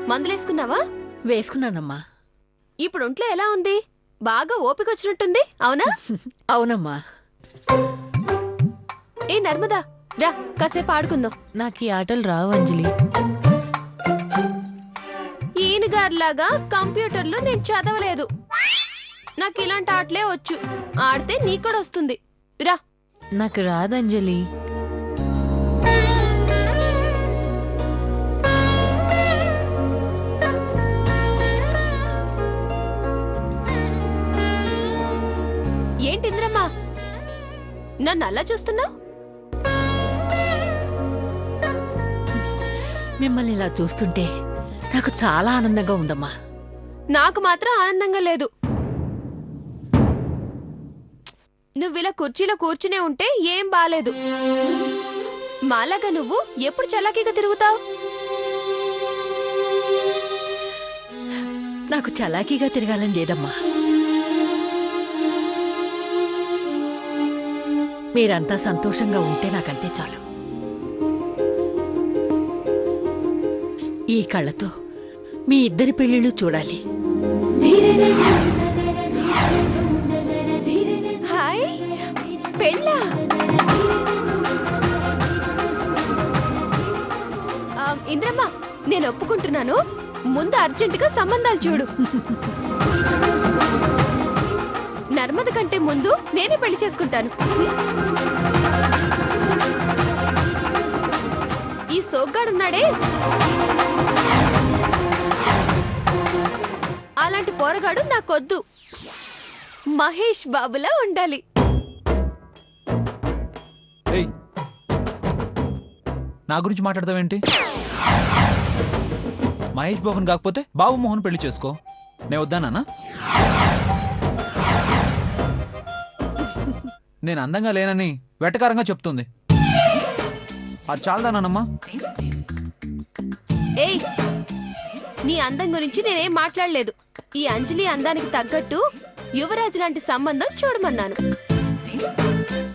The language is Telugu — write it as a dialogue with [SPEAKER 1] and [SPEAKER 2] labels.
[SPEAKER 1] మందులేసుకున్నావా?
[SPEAKER 2] వేసుకున్నానమ్మా.
[SPEAKER 1] ఇప్పుడు ఒంట్లో ఎలా ఉంది? బాగా ఓపిక వచ్చినట్టుంది, అవునా?
[SPEAKER 2] అవునమ్మా.
[SPEAKER 1] ఏ నర్మదా, రా కాసేపు ఆడుకుందాం.
[SPEAKER 3] నాకు ఈ ఆటలు రావు అంజలి.
[SPEAKER 1] ఈయనగారిలాగా కంప్యూటర్లో నేను చదవలేదు. నాకు ఇలాంటి ఆటలే వచ్చు. ఆడితే నీకు కూడా వస్తుంది. రా.
[SPEAKER 3] నాకు రాదంజలి.
[SPEAKER 1] ఏంటి ఇంద్రమ్మా, నన్ను అలా చూస్తున్నావు?
[SPEAKER 2] మిమ్మల్ని ఇలా చూస్తుంటే నాకు చాలా ఆనందంగా ఉందమ్మా.
[SPEAKER 1] నాకు మాత్రం ఆనందంగా లేదు. నువ్విలా కుర్చీలో కూర్చునే ఉంటే ఏం బాలేదు. మాలాగా నువ్వు ఎప్పుడు చలాకీగా తిరుగుతావు?
[SPEAKER 2] నాకు చలాకీగా తిరగాలని లేదమ్మా. మీరంతా సంతోషంగా ఉంటే నాకంతే చాలు. ఈ కళ్ళతో మీ ఇద్దరి పెళ్ళిళ్ళు చూడాలి.
[SPEAKER 1] హాయ్, పెళ్ళా? ఇంద్రమ్మ, నేను ఒప్పుకుంటున్నాను. ముందు అర్జెంటుగా సంబంధాలు చూడు. నర్మద కంటే ముందు నేనే పెళ్లి చేసుకుంటాను. ఈ సోగ్గాడున్నాడే, అలాంటి పోరగాడు నాకొద్దు. మహేష్ బాబులా ఉండాలి.
[SPEAKER 4] నా గురించి మాట్లాడతావేంటి? మహేష్ బాబుని కాకపోతే బాబు మోహన్ పెళ్లి చేసుకో. నేను వద్దానా? నేను అందంగా లేనని వెటకారంగా చెప్తుంది. అది చాలదానమ్మా.
[SPEAKER 1] ఏయ్, నీ అందం గురించి నేనేం మాట్లాడలేదు. ఈ అంజలి అందానికి తగ్గట్టు యువరాజు లాంటి సంబంధం చూడమన్నాను.